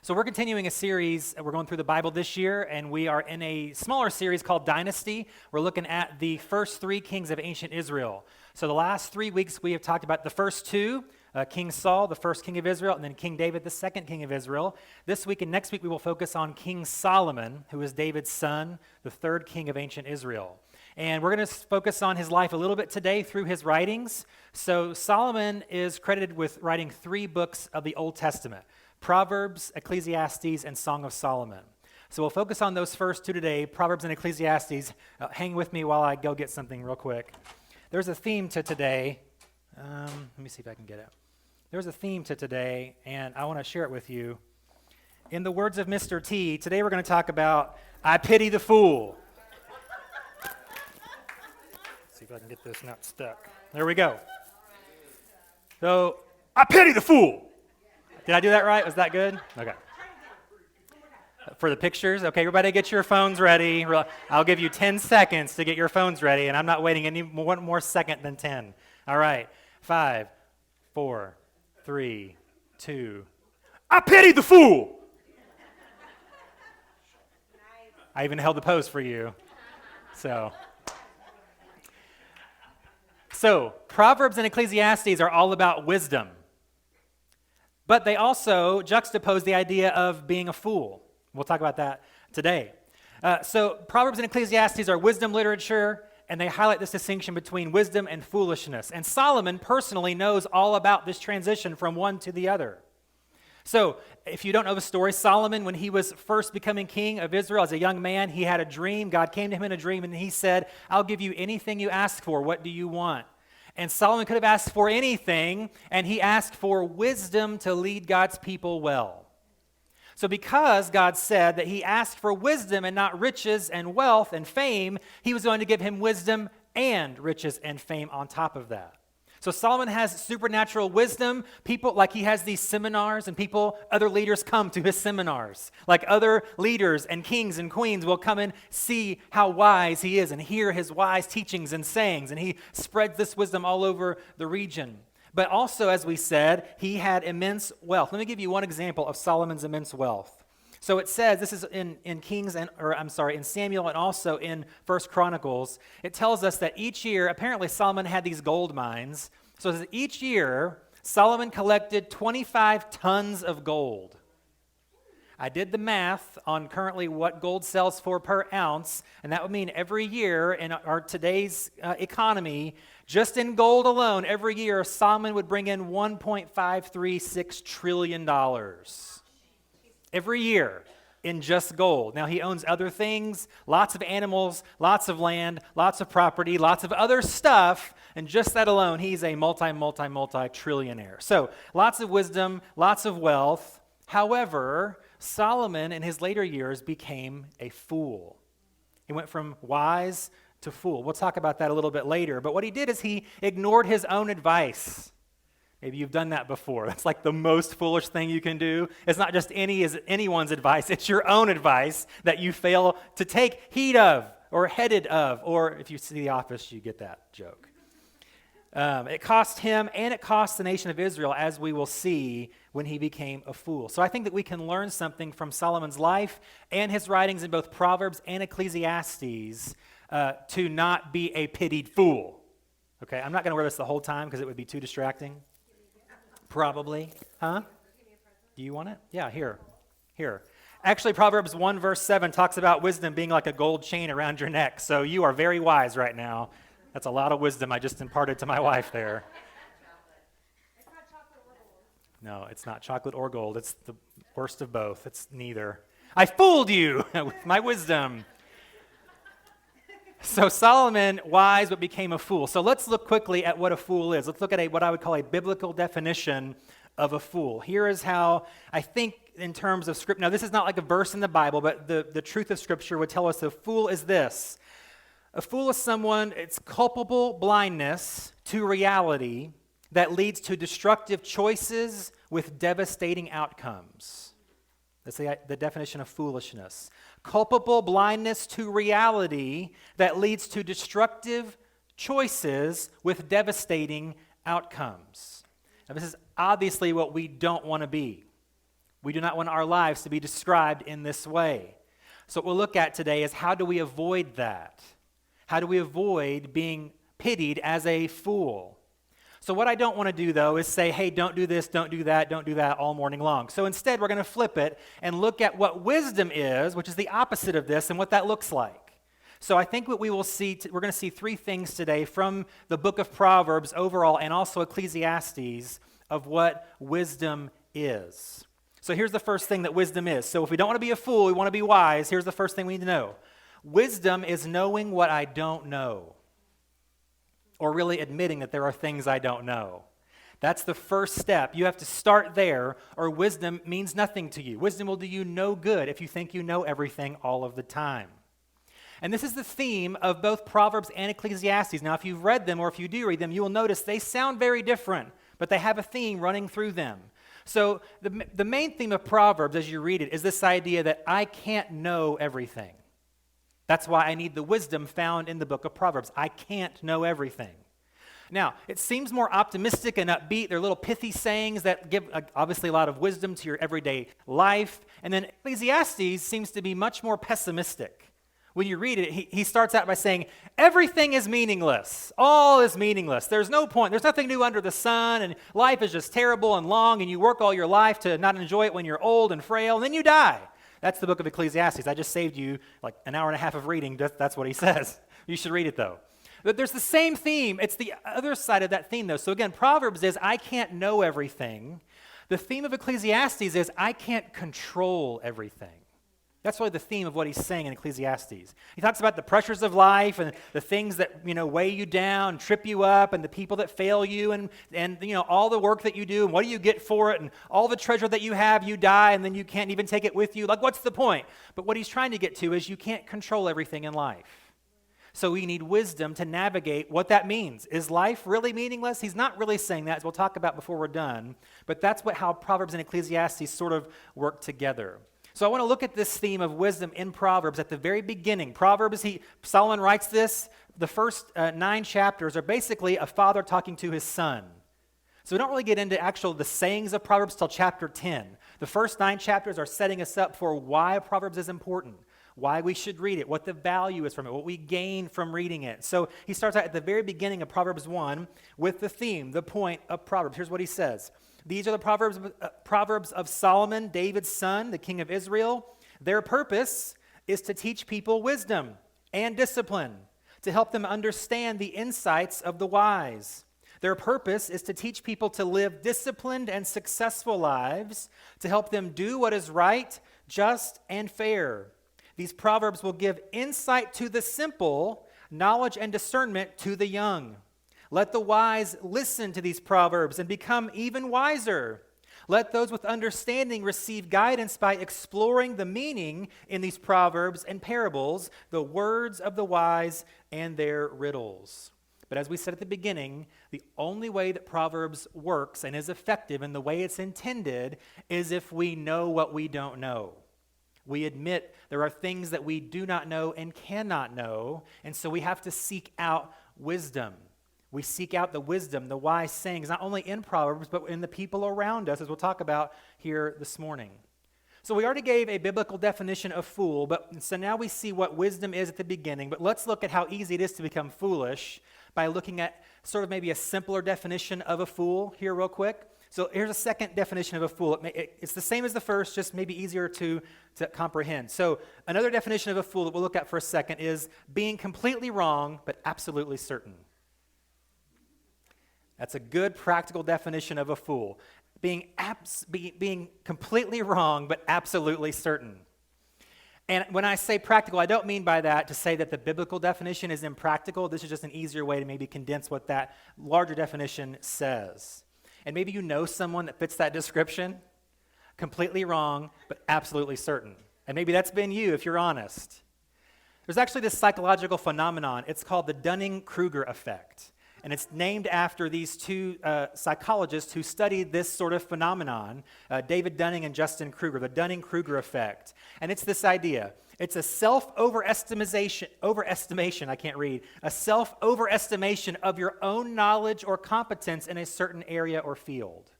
So we're continuing a series. We're going through the Bible this year, and we are in a smaller series called Dynasty. We're looking at the first three kings of ancient Israel. So the last 3 weeks, we have talked about the first two, King Saul, the first king of Israel, and then King David, the second king of Israel. This week and next week, we will focus on King Solomon, who is David's son, the third king of ancient Israel. And we're going to focus on his life a little bit today through his writings. So Solomon is credited with writing 3 books of the Old Testament: Proverbs, Ecclesiastes, and Song of Solomon. So we'll focus on those first two today, Proverbs and Ecclesiastes. Hang with me while I go get something real quick. There's a theme to today. Let me see if I can get it. There's a theme to today, and I want to share it with you. In the words of Mr. T, today we're going to talk about, I pity the fool. Let's see if I can get this not stuck. There we go. So, I pity the fool. Did I do that right? Was that good? Okay. For the pictures, okay, everybody get your phones ready. I'll give you 10 seconds to get your phones ready, and I'm not waiting one more second than 10. All right, 5, 4, 3, 2. I pity the fool. I even held the pose for you. So, Proverbs and Ecclesiastes are all about wisdom. But they also juxtapose the idea of being a fool. We'll talk about that today. So Proverbs and Ecclesiastes are wisdom literature, and they highlight this distinction between wisdom and foolishness. And Solomon personally knows all about this transition from one to the other. So if you don't know the story, Solomon, when he was first becoming king of Israel as a young man, he had a dream. God came to him in a dream, and he said, I'll give you anything you ask for. What do you want? And Solomon could have asked for anything, and he asked for wisdom to lead God's people well. So because God said that he asked for wisdom and not riches and wealth and fame, he was going to give him wisdom and riches and fame on top of that. So Solomon has supernatural wisdom. People, like he has these seminars, and other leaders come to his seminars. Like other leaders and kings and queens will come and see how wise he is and hear his wise teachings and sayings. And he spreads this wisdom all over the region. But also, as we said, he had immense wealth. Let me give you one example of Solomon's immense wealth. So it says, this is in Samuel and also in 1 Chronicles, it tells us that each year, apparently Solomon had these gold mines. So it says each year, Solomon collected 25 tons of gold. I did the math on currently what gold sells for per ounce, and that would mean every year in our today's economy, just in gold alone, every year, Solomon would bring in $1.536 trillion. Every year in just gold. Now, he owns other things, lots of animals, lots of land, lots of property, lots of other stuff, and just that alone, he's a multi-trillionaire. So, lots of wisdom, lots of wealth. However, Solomon in his later years became a fool. He went from wise to fool. We'll talk about that a little bit later. But what he did is he ignored his own advice. Maybe you've done that before. That's like the most foolish thing you can do. It's not just anyone's advice. It's your own advice that you fail to take heed of or headed of. Or if you see The Office, you get that joke. It cost him and it cost the nation of Israel, as we will see when he became a fool. So I think that we can learn something from Solomon's life and his writings in both Proverbs and Ecclesiastes to not be a pitied fool. Okay, I'm not going to wear this the whole time because it would be too distracting. Probably. Huh? Do you want it? Yeah, here. Actually, Proverbs 1 verse 7 talks about wisdom being like a gold chain around your neck. So you are very wise right now. That's a lot of wisdom I just imparted to my wife there. It's not chocolate or gold. No, it's not chocolate or gold. It's the worst of both. It's neither. I fooled you with my wisdom. So Solomon, wise, but became a fool. So let's look quickly at what a fool is. Let's look at what I would call a biblical definition of a fool. Here is how I think in terms of Scripture. Now, this is not like a verse in the Bible, but the truth of Scripture would tell us a fool is this. A fool is someone, it's culpable blindness to reality that leads to destructive choices with devastating outcomes. That's the definition of foolishness. Culpable blindness to reality that leads to destructive choices with devastating outcomes. Now, this is obviously what we don't want to be. We do not want our lives to be described in this way. So what we'll look at today is how do we avoid that? How do we avoid being pitied as a fool? So what I don't want to do, though, is say, hey, don't do this, don't do that all morning long. So instead, we're going to flip it and look at what wisdom is, which is the opposite of this, and what that looks like. So I think what we will see, we're going to see three things today from the book of Proverbs overall and also Ecclesiastes of what wisdom is. So here's the first thing that wisdom is. So if we don't want to be a fool, we want to be wise, here's the first thing we need to know. Wisdom is knowing what I don't know, or really admitting that there are things I don't know. That's the first step. You have to start there, or wisdom means nothing to you. Wisdom will do you no good if you think you know everything all of the time. And this is the theme of both Proverbs and Ecclesiastes. Now, if you've read them, or if you do read them, you will notice they sound very different, but they have a theme running through them. So the main theme of Proverbs, as you read it, is this idea that I can't know everything. That's why I need the wisdom found in the book of Proverbs. I can't know everything. Now, it seems more optimistic and upbeat. They're little pithy sayings that give obviously a lot of wisdom to your everyday life. And then Ecclesiastes seems to be much more pessimistic. When you read it, he starts out by saying, everything is meaningless. All is meaningless. There's no point. There's nothing new under the sun, and life is just terrible and long, and you work all your life to not enjoy it when you're old and frail, and then you die. That's the book of Ecclesiastes. I just saved you like an hour and a half of reading. That's what he says. You should read it, though. But there's the same theme. It's the other side of that theme, though. So again, Proverbs is, I can't know everything. The theme of Ecclesiastes is, I can't control everything. That's really the theme of what he's saying in Ecclesiastes. He talks about the pressures of life and the things that, weigh you down, trip you up, and the people that fail you, and all the work that you do, and what do you get for it, and all the treasure that you have, you die, and then you can't even take it with you. Like, what's the point? But what he's trying to get to is you can't control everything in life. So we need wisdom to navigate what that means. Is life really meaningless? He's not really saying that, as we'll talk about before we're done, but that's how Proverbs and Ecclesiastes sort of work together. So I want to look at this theme of wisdom in Proverbs at the very beginning. Solomon writes this. The first 9 chapters are basically a father talking to his son. So we don't really get into the sayings of Proverbs till chapter 10. The first 9 chapters are setting us up for why Proverbs is important, why we should read it, what the value is from it, what we gain from reading it. So he starts out at the very beginning of Proverbs 1 with the theme, the point of Proverbs. Here's what he says. These are the Proverbs of Solomon, David's son, the king of Israel. Their purpose is to teach people wisdom and discipline, to help them understand the insights of the wise. Their purpose is to teach people to live disciplined and successful lives, to help them do what is right, just, and fair. These Proverbs will give insight to the simple, knowledge and discernment to the young. Let the wise listen to these Proverbs and become even wiser. Let those with understanding receive guidance by exploring the meaning in these Proverbs and parables, the words of the wise and their riddles. But as we said at the beginning, the only way that Proverbs works and is effective in the way it's intended is if we know what we don't know. We admit there are things that we do not know and cannot know, and so we have to seek out wisdom. We seek out the wisdom, the wise sayings, not only in Proverbs, but in the people around us, as we'll talk about here this morning. So we already gave a biblical definition of fool, so now we see what wisdom is at the beginning. But let's look at how easy it is to become foolish by looking at sort of maybe a simpler definition of a fool here real quick. So here's a second definition of a fool. It's the same as the first, just maybe easier to comprehend. So another definition of a fool that we'll look at for a second is being completely wrong, but absolutely certain. That's a good practical definition of a fool. Being completely wrong, but absolutely certain. And when I say practical, I don't mean by that to say that the biblical definition is impractical. This is just an easier way to maybe condense what that larger definition says. And maybe you know someone that fits that description. Completely wrong, but absolutely certain. And maybe that's been you, if you're honest. There's actually this psychological phenomenon. It's called the Dunning-Kruger effect. And it's named after these two psychologists who studied this sort of phenomenon, David Dunning and Justin Kruger, the Dunning-Kruger effect. And it's this idea. It's a self-overestimation, a self-overestimation of your own knowledge or competence in a certain area or field.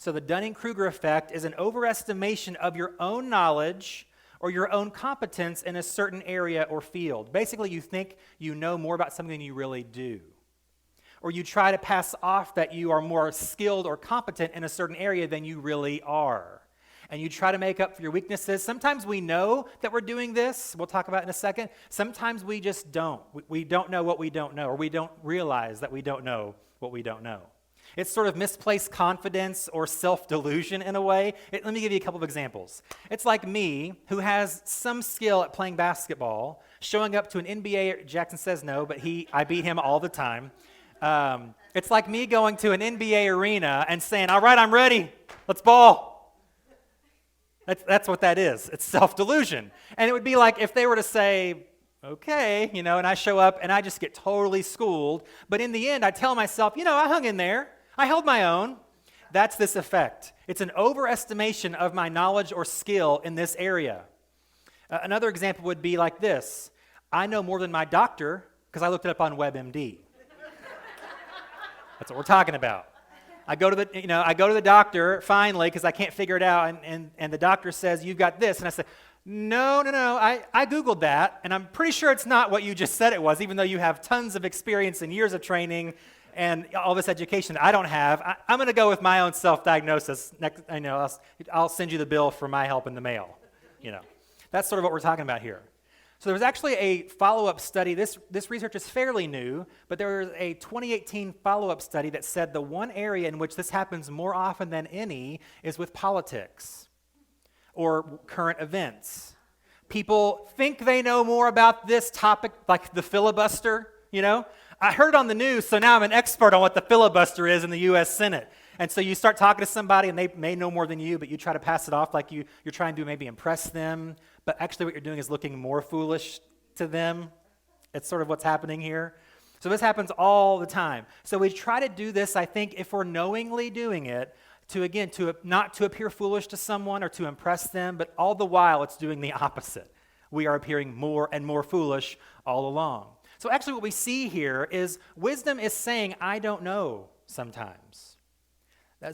So the Dunning-Kruger effect is an overestimation of your own knowledge or your own competence in a certain area or field. Basically, you think you know more about something than you really do. Or you try to pass off that you are more skilled or competent in a certain area than you really are. And you try to make up for your weaknesses. Sometimes we know that we're doing this. We'll talk about it in a second. Sometimes we just don't. We don't know what we don't know, or we don't realize that we don't know what we don't know. It's sort of misplaced confidence or self-delusion in a way. Let me give you a couple of examples. It's like me, who has some skill at playing basketball, showing up to an NBA, Jackson says no, but I beat him all the time. It's like me going to an NBA arena and saying, all right, I'm ready, let's ball. That's what that is. It's self-delusion. And it would be like if they were to say, okay, and I show up and I just get totally schooled, but in the end I tell myself, I hung in there. I held my own. That's this effect. It's an overestimation of my knowledge or skill in this area. Another example would be like this. I know more than my doctor because I looked it up on WebMD. That's what we're talking about. I go to the doctor finally because I can't figure it out, and the doctor says, you've got this. And I say, no, I Googled that, and I'm pretty sure it's not what you just said it was, even though you have tons of experience and years of training and all this education that I don't have. I'm going to go with my own self-diagnosis. I'll send you the bill for my help in the mail. That's sort of what we're talking about here. So there was actually a follow-up study. This research is fairly new, but there was a 2018 follow-up study that said the one area in which this happens more often than any is with politics or current events. People think they know more about this topic, like the filibuster, I heard on the news, so now I'm an expert on what the filibuster is in the U.S. Senate. And so you start talking to somebody, and they may know more than you, but you try to pass it off like you're trying to maybe impress them. But actually what you're doing is looking more foolish to them. It's sort of what's happening here. So this happens all the time. So we try to do this, I think, if we're knowingly doing it, to not to appear foolish to someone or to impress them, but all the while it's doing the opposite. We are appearing more and more foolish all along. So actually what we see here is wisdom is saying, I don't know sometimes.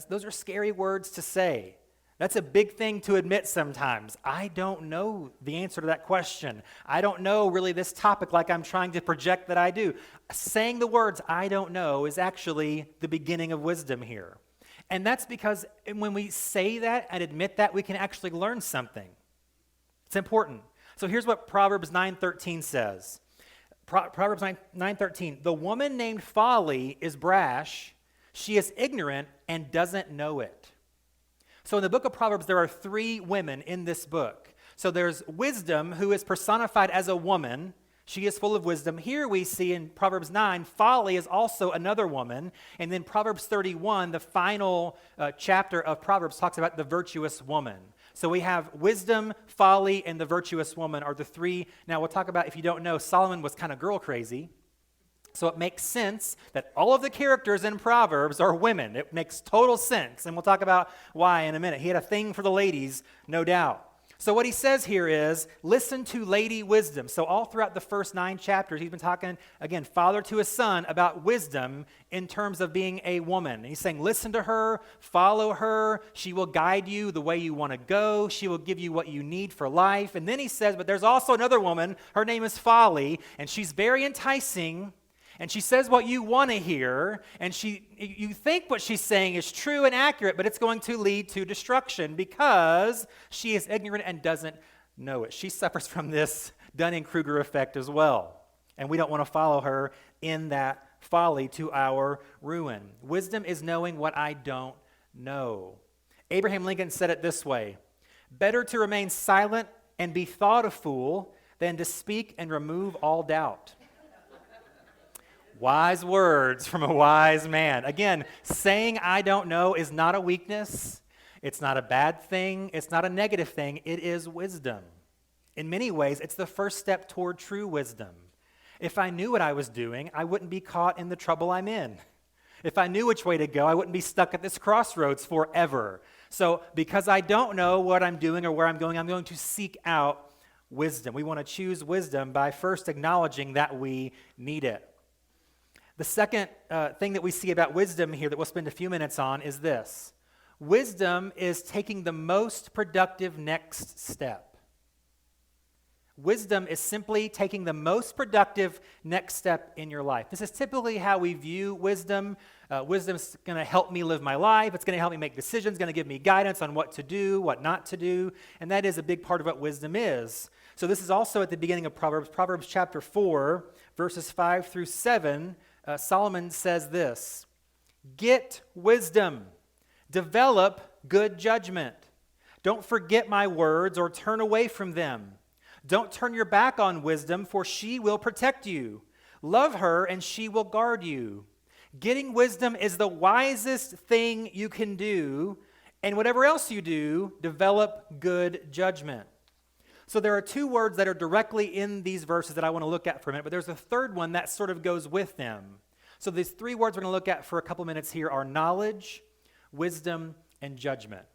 Those are scary words to say. That's a big thing to admit sometimes. I don't know the answer to that question. I don't know really this topic like I'm trying to project that I do. Saying the words, I don't know, is actually the beginning of wisdom here. And that's because when we say that and admit that, we can actually learn something. It's important. So here's what Proverbs 9:13 says. Proverbs 9:13, the woman named Folly is brash, she is ignorant and doesn't know it. So in the book of Proverbs, there are 3 women in this book. So there's wisdom, who is personified as a woman. She is full of wisdom. Here we see in Proverbs 9, folly is also another woman. And then Proverbs 31, the final chapter of Proverbs, talks about the virtuous woman. So we have wisdom, folly, and the virtuous woman are the 3. Now we'll talk about, if you don't know, Solomon was kind of girl crazy. So it makes sense that all of the characters in Proverbs are women. It makes total sense. And we'll talk about why in a minute. He had a thing for the ladies, no doubt. So what he says here is, listen to lady wisdom. So all throughout the first 9 chapters, he's been talking, again, father to his son, about wisdom in terms of being a woman. And he's saying, listen to her, follow her. She will guide you the way you want to go. She will give you what you need for life. And then he says, but there's also another woman. Her name is Folly, and she's very enticing. And she says what you want to hear, and you think what she's saying is true and accurate, but it's going to lead to destruction because she is ignorant and doesn't know it. She suffers from this Dunning-Kruger effect as well, and we don't want to follow her in that folly to our ruin. Wisdom is knowing what I don't know. Abraham Lincoln said it this way, better to remain silent and be thought a fool than to speak and remove all doubt. Wise words from a wise man. Again, saying I don't know is not a weakness. It's not a bad thing. It's not a negative thing. It is wisdom. In many ways, it's the first step toward true wisdom. If I knew what I was doing, I wouldn't be caught in the trouble I'm in. If I knew which way to go, I wouldn't be stuck at this crossroads forever. So because I don't know what I'm doing or where I'm going to seek out wisdom. We want to choose wisdom by first acknowledging that we need it. The second thing that we see about wisdom here that we'll spend a few minutes on is this. Wisdom is taking the most productive next step. Wisdom is simply taking the most productive next step in your life. This is typically how we view wisdom. Wisdom is going to help me live my life. It's going to help me make decisions, going to give me guidance on what to do, what not to do. And that is a big part of what wisdom is. So this is also at the beginning of Proverbs. Proverbs chapter 4, verses 5 through 7, Solomon says this, "Get wisdom, develop good judgment. Don't forget my words or turn away from them. Don't turn your back on wisdom, for she will protect you. Love her, and she will guard you. Getting wisdom is the wisest thing you can do, and whatever else you do, develop good judgment." So there are two words that are directly in these verses that I want to look at for a minute, but there's a third one that sort of goes with them. So these three words we're going to look at for a couple minutes here are knowledge, wisdom, and judgment.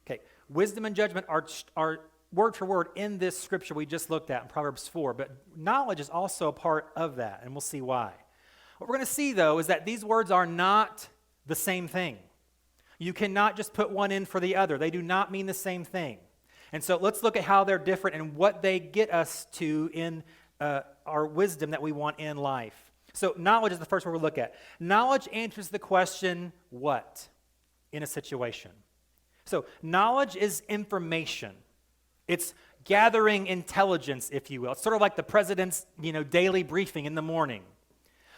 Okay, wisdom and judgment are word for word in this scripture we just looked at in Proverbs 4, but knowledge is also a part of that, and we'll see why. What we're going to see, though, is that these words are not the same thing. You cannot just put one in for the other. They do not mean the same thing. And so let's look at how they're different and what they get us to in our wisdom that we want in life. So knowledge is the first one we'll look at. Knowledge answers the question, what, in a situation. So knowledge is information. It's gathering intelligence, if you will. It's sort of like the president's, daily briefing in the morning.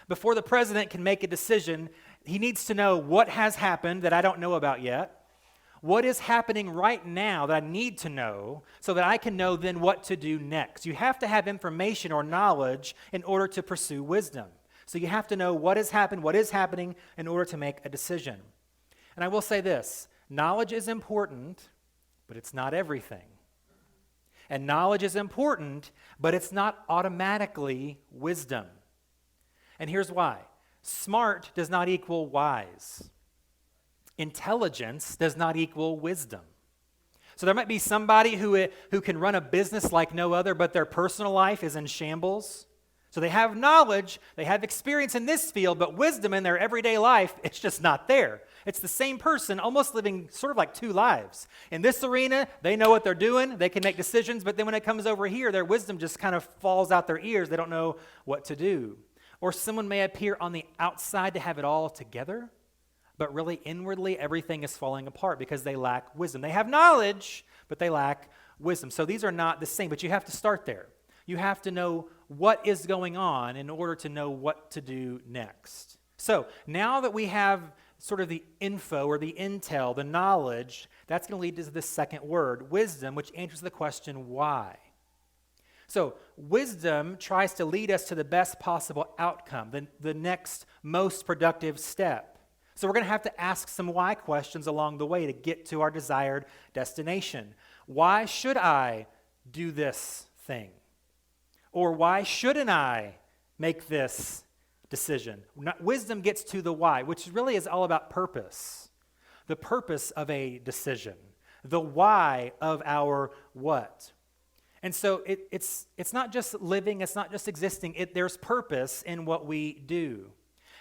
Before the president can make a decision, he needs to know what has happened that I don't know about yet, what is happening right now that I need to know so that I can know then what to do next. You have to have information or knowledge in order to pursue wisdom. So you have to know what has happened, what is happening in order to make a decision. And I will say this, knowledge is important, but it's not everything. And knowledge is important, but it's not automatically wisdom. And here's why. Smart does not equal wise. Intelligence does not equal wisdom. So there might be somebody who can run a business like no other, but their personal life is in shambles. So they have knowledge, they have experience in this field, but wisdom in their everyday life, it's just not there. It's the same person almost living sort of like two lives. In this arena, they know what they're doing, they can make decisions, but then when it comes over here, their wisdom just kind of falls out their ears. They don't know what to do. Or someone may appear on the outside to have it all together, but really inwardly everything is falling apart because they lack wisdom. They have knowledge, but they lack wisdom. So these are not the same, but you have to start there. You have to know what is going on in order to know what to do next. So now that we have sort of the info or the intel, the knowledge, that's going to lead to the second word, wisdom, which answers the question, why? So wisdom tries to lead us to the best possible outcome, the next most productive step. So we're going to have to ask some why questions along the way to get to our desired destination. Why should I do this thing? Or why shouldn't I make this decision? Wisdom gets to the why, which really is all about purpose. The purpose of a decision. The why of our what. And so it's not just living, it's not just existing. There's purpose in what we do.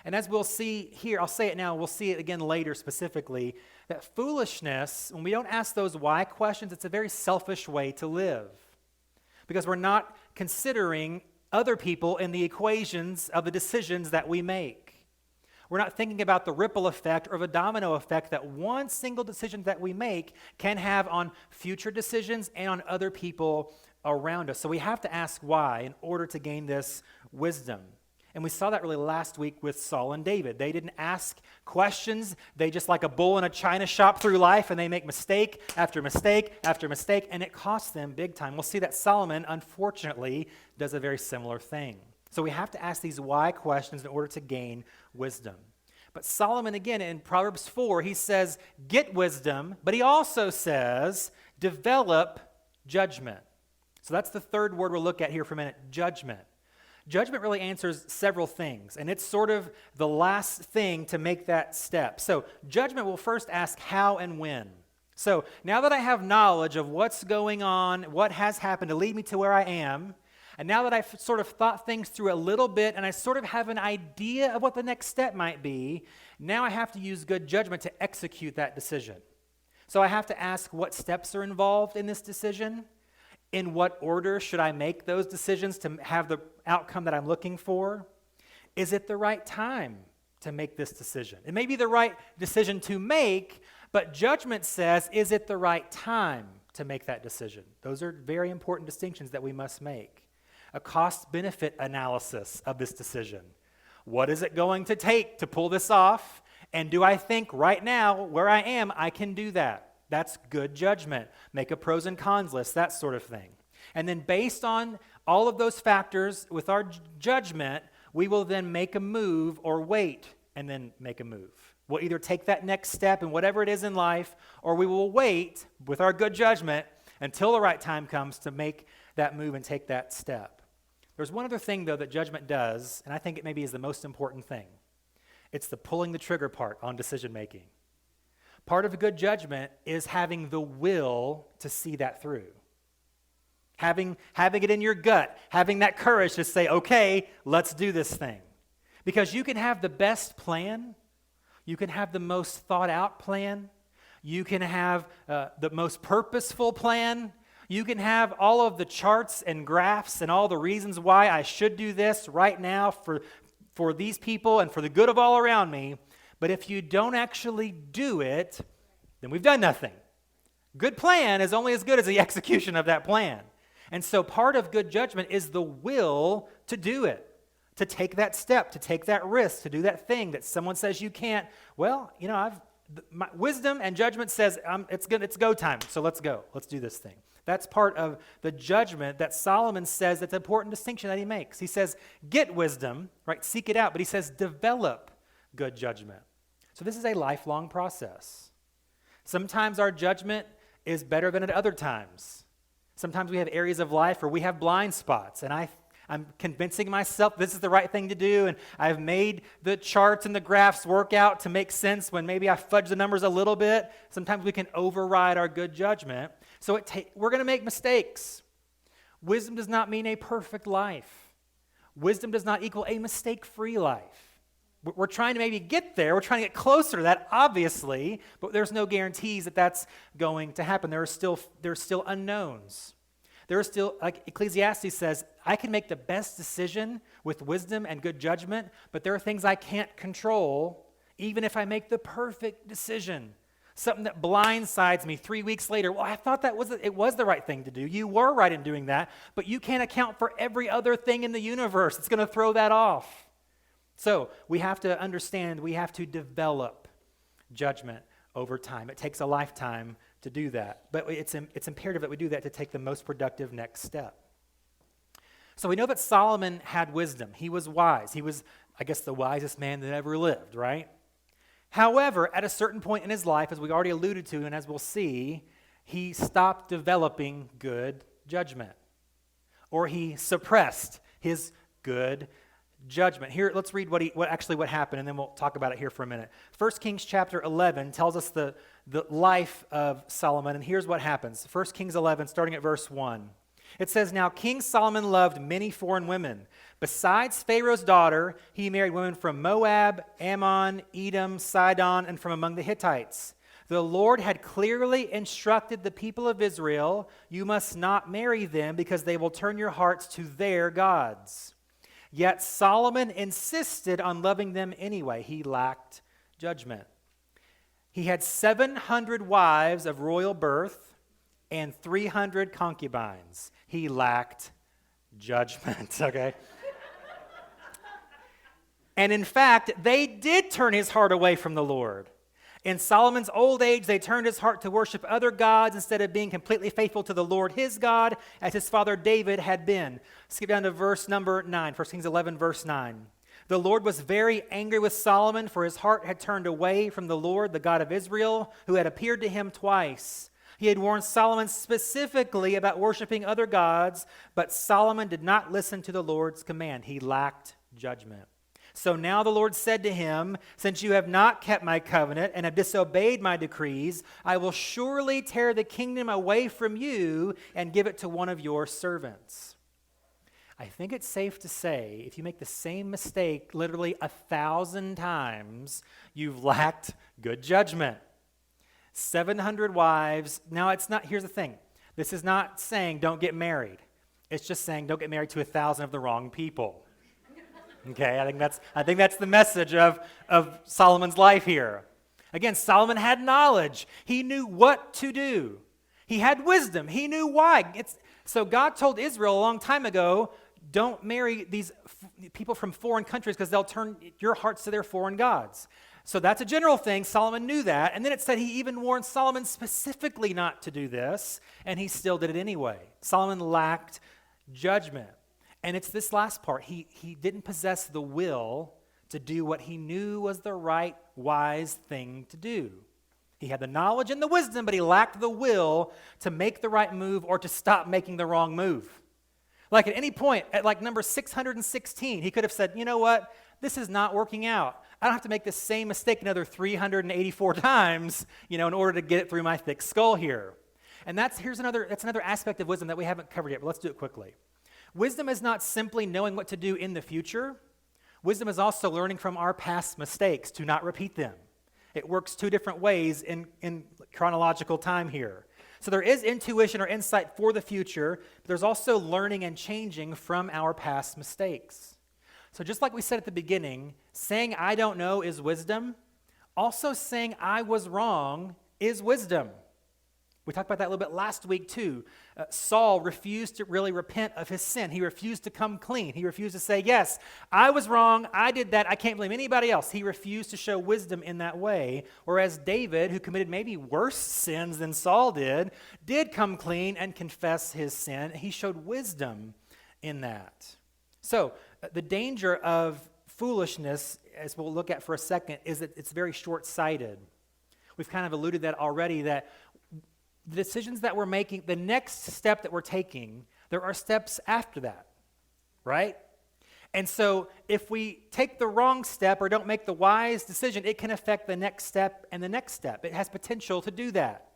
And as we'll see here, I'll say it now, we'll see it again later specifically, that foolishness, when we don't ask those why questions, it's a very selfish way to live. Because we're not considering other people in the equations of the decisions that we make. We're not thinking about the ripple effect or the domino effect that one single decision that we make can have on future decisions and on other people around us. So we have to ask why in order to gain this wisdom. And we saw that really last week with Saul and David. They didn't ask questions. They just like a bull in a china shop through life, and they make mistake after mistake after mistake, and it costs them big time. We'll see that Solomon, unfortunately, does a very similar thing. So we have to ask these why questions in order to gain wisdom. But Solomon, again, in Proverbs 4, he says, get wisdom, but he also says, develop judgment. So that's the third word we'll look at here for a minute, judgment. Judgment really answers several things, and it's sort of the last thing to make that step. So judgment will first ask how and when. So now that I have knowledge of what's going on, what has happened to lead me to where I am, and now that I've sort of thought things through a little bit and I sort of have an idea of what the next step might be, now I have to use good judgment to execute that decision. So I have to ask, what steps are involved in this decision? In what order should I make those decisions to have the outcome that I'm looking for? Is it the right time to make this decision? It may be the right decision to make, but judgment says, is it the right time to make that decision? Those are very important distinctions that we must make. A cost-benefit analysis of this decision. What is it going to take to pull this off? And do I think right now, where I am, I can do that? That's good judgment. Make a pros and cons list, that sort of thing. And then based on all of those factors with our judgment, we will then make a move or wait and then make a move. We'll either take that next step in whatever it is in life, or we will wait with our good judgment until the right time comes to make that move and take that step. There's one other thing, though, that judgment does, and I think it maybe is the most important thing. It's the pulling the trigger part on decision making. Part of a good judgment is having the will to see that through. Having it in your gut, having that courage to say, okay, let's do this thing. Because you can have the best plan, you can have the most thought out plan, you can have the most purposeful plan, you can have all of the charts and graphs and all the reasons why I should do this right now for these people and for the good of all around me, but if you don't actually do it, then we've done nothing. Good plan is only as good as the execution of that plan. And so part of good judgment is the will to do it, to take that step, to take that risk, to do that thing that someone says you can't. Well, my wisdom and judgment says it's go time, so let's go. Let's do this thing. That's part of the judgment that Solomon says that's an important distinction that he makes. He says, get wisdom, right? Seek it out. But he says, develop good judgment. So this is a lifelong process. Sometimes our judgment is better than at other times. Sometimes we have areas of life where we have blind spots, and I'm convincing myself this is the right thing to do, and I've made the charts and the graphs work out to make sense when maybe I fudge the numbers a little bit. Sometimes we can override our good judgment. So we're going to make mistakes. Wisdom does not mean a perfect life. Wisdom does not equal a mistake-free life. We're trying to maybe get there. We're trying to get closer to that, obviously, but there's no guarantees that that's going to happen. There's still unknowns. There are still, like Ecclesiastes says, I can make the best decision with wisdom and good judgment, but there are things I can't control, even if I make the perfect decision. Something that blindsides me 3 weeks later. Well, I thought it was the right thing to do. You were right in doing that, but you can't account for every other thing in the universe. It's going to throw that off. So we have to understand, we have to develop judgment over time. It takes a lifetime to do that. But it's imperative that we do that to take the most productive next step. So we know that Solomon had wisdom. He was wise. He was, I guess, the wisest man that ever lived, right? However, at a certain point in his life, as we already alluded to and as we'll see, he stopped developing good judgment. Or he suppressed his good judgment. Here, let's read what happened, and then we'll talk about it here for a minute. 1 Kings chapter 11 tells us the life of Solomon, and here's what happens. 1 Kings 11, starting at verse 1. It says, Now King Solomon loved many foreign women. Besides Pharaoh's daughter, he married women from Moab, Ammon, Edom, Sidon, and from among the Hittites. The Lord had clearly instructed the people of Israel, you must not marry them because they will turn your hearts to their gods. Yet Solomon insisted on loving them anyway. He lacked judgment. He had 700 wives of royal birth and 300 concubines. He lacked judgment, okay? And in fact, they did turn his heart away from the Lord. In Solomon's old age, they turned his heart to worship other gods instead of being completely faithful to the Lord his God, as his father David had been. Skip down to verse number 9, 1 Kings 11, verse 9. The Lord was very angry with Solomon, for his heart had turned away from the Lord, the God of Israel, who had appeared to him twice. He had warned Solomon specifically about worshiping other gods, but Solomon did not listen to the Lord's command. He lacked judgment. So now the Lord said to him, Since you have not kept my covenant and have disobeyed my decrees, I will surely tear the kingdom away from you and give it to one of your servants. I think it's safe to say, if you make the same mistake literally 1,000 times, you've lacked good judgment. 700 wives. Now, here's the thing. This is not saying don't get married. It's just saying don't get married to 1,000 of the wrong people. Okay, I think that's the message of Solomon's life here. Again, Solomon had knowledge. He knew what to do. He had wisdom. He knew why. So God told Israel a long time ago, don't marry these people from foreign countries because they'll turn your hearts to their foreign gods. So that's a general thing. Solomon knew that. And then it said he even warned Solomon specifically not to do this, and he still did it anyway. Solomon lacked judgment. And it's this last part. He didn't possess the will to do what he knew was the right, wise thing to do. He had the knowledge and the wisdom, but he lacked the will to make the right move or to stop making the wrong move. Like at any point, at like number 616, he could have said, you know what, this is not working out. I don't have to make the same mistake another 384 times, in order to get it through my thick skull here. And that's another aspect of wisdom that we haven't covered yet, but let's do it quickly. Wisdom is not simply knowing what to do in the future. Wisdom is also learning from our past mistakes to not repeat them. It works two different ways in chronological time here. So there is intuition or insight for the future, but there's also learning and changing from our past mistakes. So just like we said at the beginning, saying I don't know is wisdom. Also saying I was wrong is wisdom. We talked about that a little bit last week too. Saul refused to really repent of his sin. He refused to come clean. He refused to say, yes, I was wrong. I did that. I can't blame anybody else. He refused to show wisdom in that way. Whereas David, who committed maybe worse sins than Saul did come clean and confess his sin. He showed wisdom in that. So the danger of foolishness, as we'll look at for a second, is that it's very short-sighted. We've kind of alluded that already, that the decisions that we're making, the next step that we're taking, there are steps after that, right? And so if we take the wrong step or don't make the wise decision, it can affect the next step and the next step. It has potential to do that.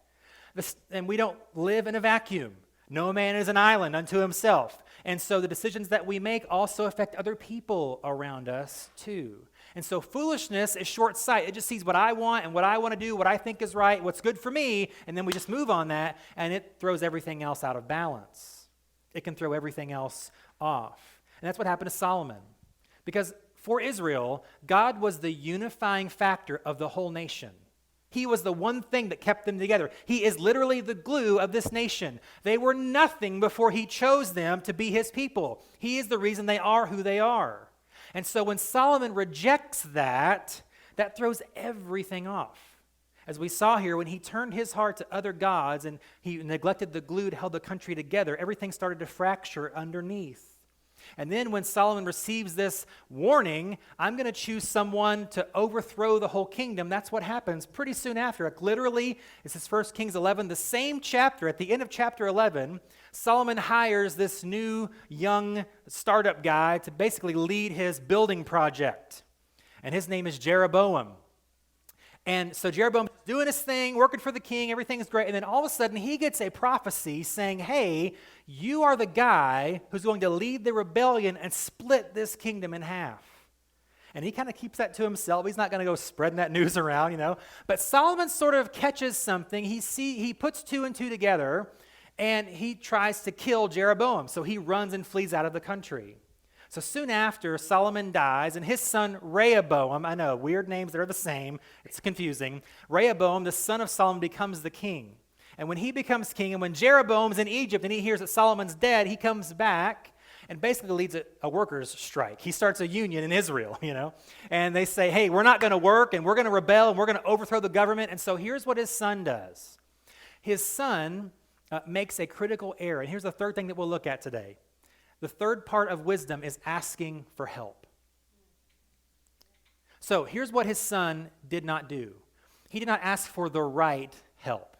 And we don't live in a vacuum. No man is an island unto himself. And so the decisions that we make also affect other people around us too. And so foolishness is short sight. It just sees what I want and what I want to do, what I think is right, what's good for me, and then we just move on that, and it throws everything else out of balance. It can throw everything else off. And that's what happened to Solomon. Because for Israel, God was the unifying factor of the whole nation. He was the one thing that kept them together. He is literally the glue of this nation. They were nothing before he chose them to be his people. He is the reason they are who they are. And so when Solomon rejects that throws everything off. As we saw here, when he turned his heart to other gods and he neglected the glue that held the country together, everything started to fracture underneath. And then when Solomon receives this warning, I'm going to choose someone to overthrow the whole kingdom, that's what happens pretty soon after. Like literally, this is 1 Kings 11, the same chapter, at the end of chapter 11, Solomon hires this new young startup guy to basically lead his building project. And his name is Jeroboam. And so Jeroboam is doing his thing, working for the king, everything is great. And then all of a sudden he gets a prophecy saying, hey, you are the guy who's going to lead the rebellion and split this kingdom in half. And he kind of keeps that to himself. He's not going to go spreading that news around, But Solomon sort of catches something. He puts two and two together, and he tries to kill Jeroboam. So he runs and flees out of the country. So soon after, Solomon dies, and his son Rehoboam, I know, weird names that are the same, it's confusing. Rehoboam, the son of Solomon, becomes the king. And when he becomes king, and when Jeroboam's in Egypt and he hears that Solomon's dead, he comes back and basically leads a workers' strike. He starts a union in Israel, And they say, hey, we're not going to work, and we're going to rebel, and we're going to overthrow the government. And so here's what his son does. His son makes a critical error. And here's the third thing that we'll look at today. The third part of wisdom is asking for help. So here's what his son did not do. He did not ask for the right help.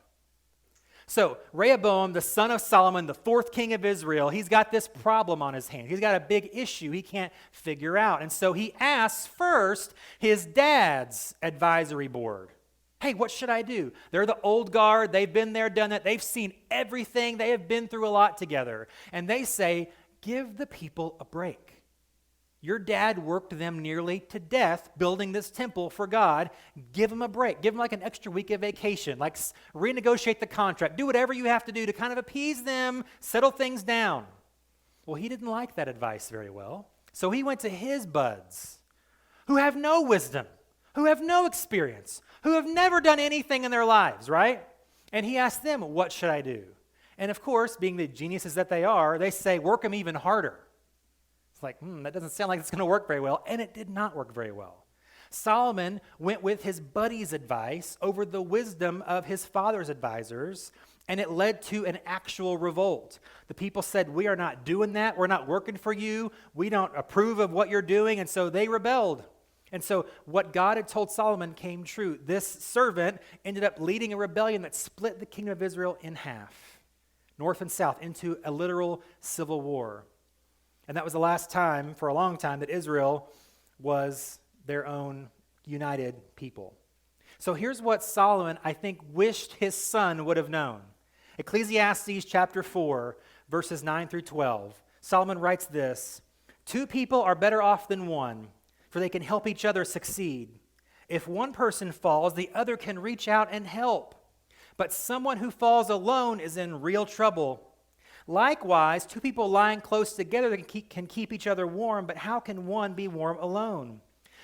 So Rehoboam, the son of Solomon, the fourth king of Israel, he's got this problem on his hands. He's got a big issue he can't figure out. And so he asks first his dad's advisory board. Hey, what should I do? They're the old guard. They've been there, done that. They've seen everything. They have been through a lot together. And they say, give the people a break. Your dad worked them nearly to death building this temple for God. Give them a break. Give them like an extra week of vacation. Like renegotiate the contract. Do whatever you have to do to kind of appease them, settle things down. Well, he didn't like that advice very well. So he went to his buds who have no wisdom, who have no experience, who have never done anything in their lives, right? And he asked them, what should I do? And of course, being the geniuses that they are, they say, work them even harder. It's like, that doesn't sound like it's going to work very well. And it did not work very well. Solomon went with his buddy's advice over the wisdom of his father's advisors, and it led to an actual revolt. The people said, we are not doing that. We're not working for you. We don't approve of what you're doing. And so they rebelled. And so what God had told Solomon came true. This servant ended up leading a rebellion that split the kingdom of Israel in half, north and south, into a literal civil war. And that was the last time, for a long time, that Israel was their own united people. So here's what Solomon, I think, wished his son would have known. Ecclesiastes chapter 4, verses 9 through 12. Solomon writes this, 2 people are better off than one, for they can help each other succeed. If one person falls, the other can reach out and help. But someone who falls alone is in real trouble. Likewise, 2 people lying close together can keep each other warm, but how can one be warm alone?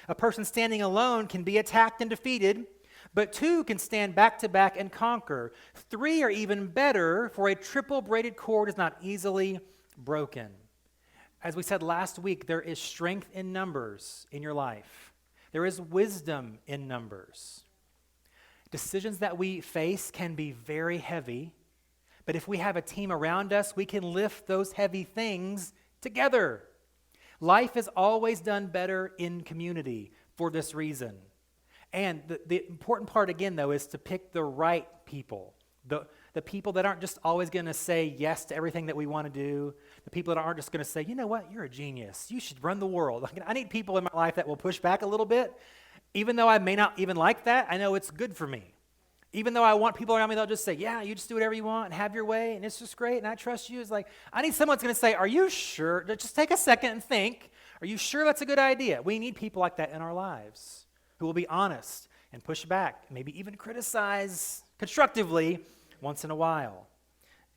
A person standing alone can be attacked and defeated, but 2 can stand back to back and conquer. 3 are even better, for a triple braided cord is not easily broken. As we said last week, there is strength in numbers in your life. There is wisdom in numbers. Decisions that we face can be very heavy, but if we have a team around us, we can lift those heavy things together. Life is always done better in community for this reason. And the important part, again, though, is to pick the right people. The people that aren't just always going to say yes to everything that we want to do. The people that aren't just going to say, you know what, you're a genius. You should run the world. I need people in my life that will push back a little bit. Even though I may not even like that, I know it's good for me. Even though I want people around me that'll just say, yeah, you just do whatever you want and have your way, and it's just great, and I trust you. It's like, I need someone that's going to say, are you sure? Just take a second and think. Are you sure that's a good idea? We need people like that in our lives who will be honest and push back, maybe even criticize constructively once in a while.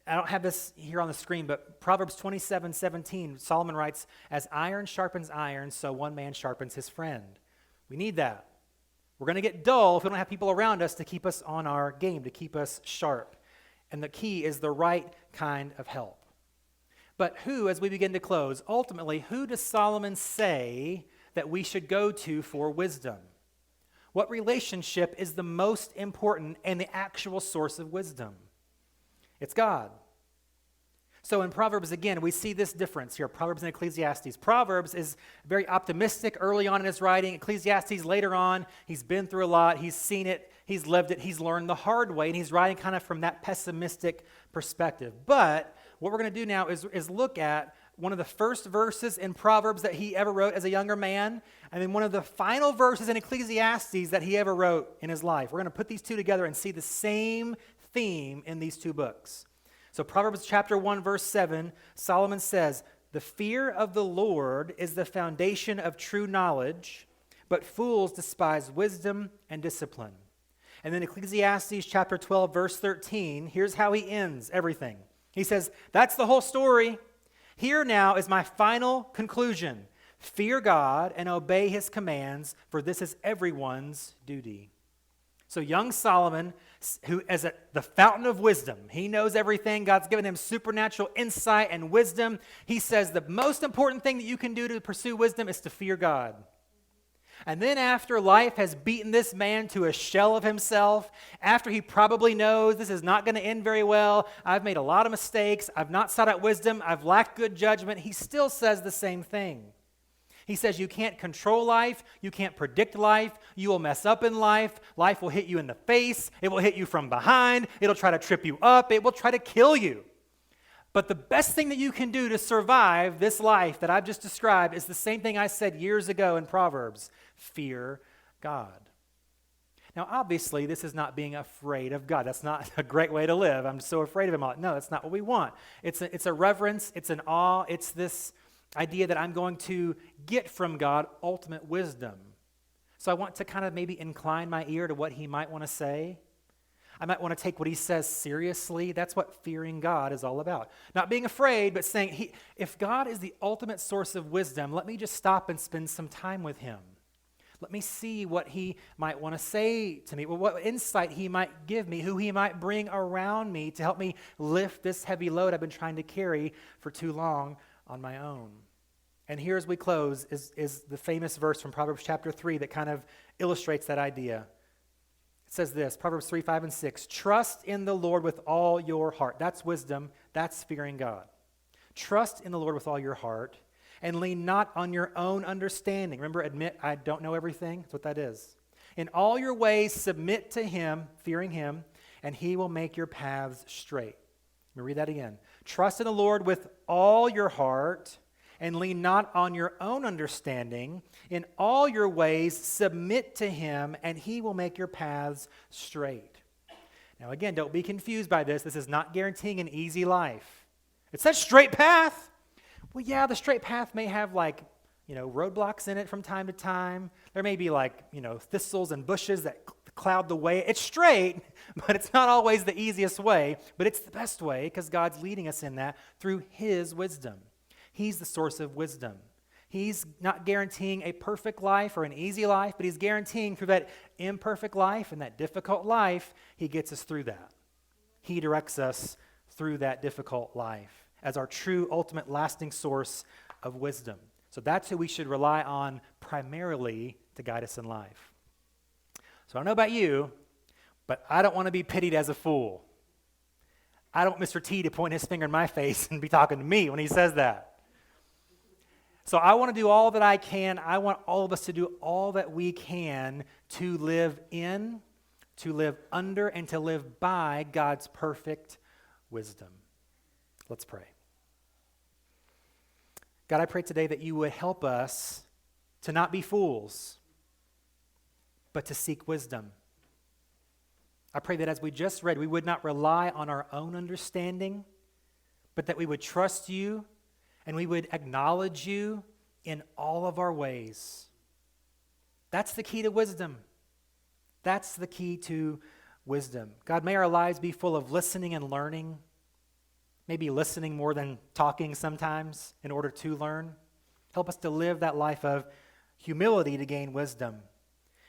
I don't have this here on the screen, but Proverbs 27:17, Solomon writes, as iron sharpens iron, so one man sharpens his friend. We need that. We're going to get dull if we don't have people around us to keep us on our game, to keep us sharp. And the key is the right kind of help. But who, as we begin to close, ultimately, who does Solomon say that we should go to for wisdom? What relationship is the most important and the actual source of wisdom? It's God. So in Proverbs, again, we see this difference here, Proverbs and Ecclesiastes. Proverbs is very optimistic early on in his writing. Ecclesiastes later on, he's been through a lot, he's seen it, he's lived it, he's learned the hard way, and he's writing kind of from that pessimistic perspective. But what we're going to do now is look at one of the first verses in Proverbs that he ever wrote as a younger man, and then one of the final verses in Ecclesiastes that he ever wrote in his life. We're going to put these two together and see the same theme in these two books. So Proverbs chapter 1, verse 7, Solomon says, the fear of the Lord is the foundation of true knowledge, but fools despise wisdom and discipline. And then Ecclesiastes chapter 12, verse 13, here's how he ends everything. He says, that's the whole story. Here now is my final conclusion. Fear God and obey his commands, for this is everyone's duty. So young Solomon, who is the fountain of wisdom, he knows everything. God's given him supernatural insight and wisdom. He says the most important thing that you can do to pursue wisdom is to fear God. And then after life has beaten this man to a shell of himself, after he probably knows this is not going to end very well, I've made a lot of mistakes, I've not sought out wisdom, I've lacked good judgment, he still says the same thing. He says you can't control life, you can't predict life, you will mess up in life, life will hit you in the face, it will hit you from behind, it'll try to trip you up, it will try to kill you. But the best thing that you can do to survive this life that I've just described is the same thing I said years ago in Proverbs. Fear God. Now, obviously, this is not being afraid of God. That's not a great way to live. I'm so afraid of him. No, that's not what we want. It's a reverence. It's an awe. It's this idea that I'm going to get from God ultimate wisdom. So I want to kind of maybe incline my ear to what he might want to say. I might want to take what he says seriously. That's what fearing God is all about. Not being afraid, but saying, if God is the ultimate source of wisdom, let me just stop and spend some time with him. Let me see what he might want to say to me, what insight he might give me, who he might bring around me to help me lift this heavy load I've been trying to carry for too long on my own. And here as we close is the famous verse from Proverbs chapter 3 that kind of illustrates that idea. It says this, Proverbs 3, 5, and 6, trust in the Lord with all your heart. That's wisdom. That's fearing God. Trust in the Lord with all your heart and lean not on your own understanding. Remember, admit I don't know everything. That's what that is. In all your ways, submit to him, fearing him, and he will make your paths straight. Let me read that again. Trust in the Lord with all your heart and lean not on your own understanding. In all your ways, submit to him, and he will make your paths straight. Now again, don't be confused by this. This is not guaranteeing an easy life. It says straight path. Well, yeah, the straight path may have roadblocks in it from time to time. There may be thistles and bushes that cloud the way. It's straight, but it's not always the easiest way, but it's the best way because God's leading us in that through his wisdom. He's the source of wisdom. He's not guaranteeing a perfect life or an easy life, but he's guaranteeing through that imperfect life and that difficult life, he gets us through that. He directs us through that difficult life as our true, ultimate, lasting source of wisdom. So that's who we should rely on primarily to guide us in life. So I don't know about you, but I don't want to be pitied as a fool. I don't want Mr. T to point his finger in my face and be talking to me when he says that. So I want to do all that I can. I want all of us to do all that we can to live in, to live under, and to live by God's perfect wisdom. Let's pray. God, I pray today that you would help us to not be fools, but to seek wisdom. I pray that as we just read, we would not rely on our own understanding, but that we would trust you and we would acknowledge you in all of our ways. That's the key to wisdom. That's the key to wisdom. God, may our lives be full of listening and learning, maybe listening more than talking sometimes in order to learn. Help us to live that life of humility to gain wisdom.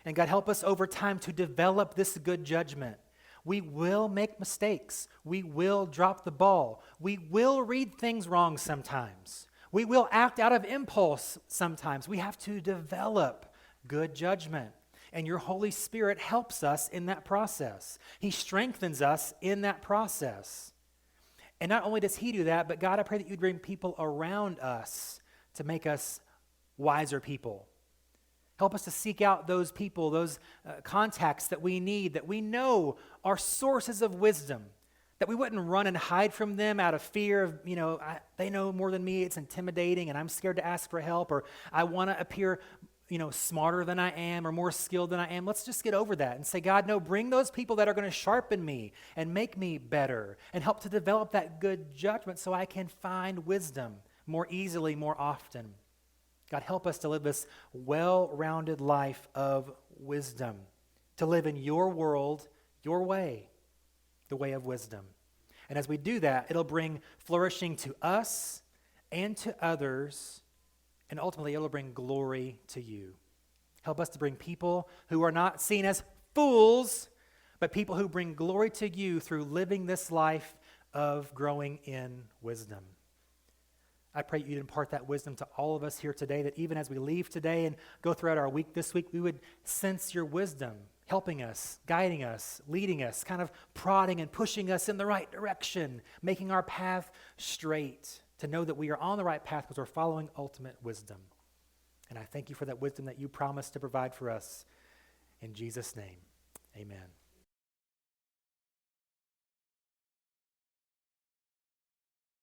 And God, help us over time to develop this good judgment. We will make mistakes. We will drop the ball. We will read things wrong sometimes. We will act out of impulse sometimes. We have to develop good judgment. And your Holy Spirit helps us in that process. He strengthens us in that process. And not only does he do that, but God, I pray that you'd bring people around us to make us wiser people. Help us to seek out those people, those contacts that we need, that we know are sources of wisdom, that we wouldn't run and hide from them out of fear of, they know more than me, it's intimidating, and I'm scared to ask for help, or I want to appear, smarter than I am or more skilled than I am. Let's just get over that and say, God, no, bring those people that are going to sharpen me and make me better and help to develop that good judgment so I can find wisdom more easily, more often. God, help us to live this well-rounded life of wisdom, to live in your world, your way, the way of wisdom. And as we do that, it'll bring flourishing to us and to others, and ultimately it'll bring glory to you. Help us to bring people who are not seen as fools, but people who bring glory to you through living this life of growing in wisdom. I pray you'd impart that wisdom to all of us here today, that even as we leave today and go throughout our week this week, we would sense your wisdom, helping us, guiding us, leading us, kind of prodding and pushing us in the right direction, making our path straight, to know that we are on the right path because we're following ultimate wisdom. And I thank you for that wisdom that you promised to provide for us. In Jesus' name, amen.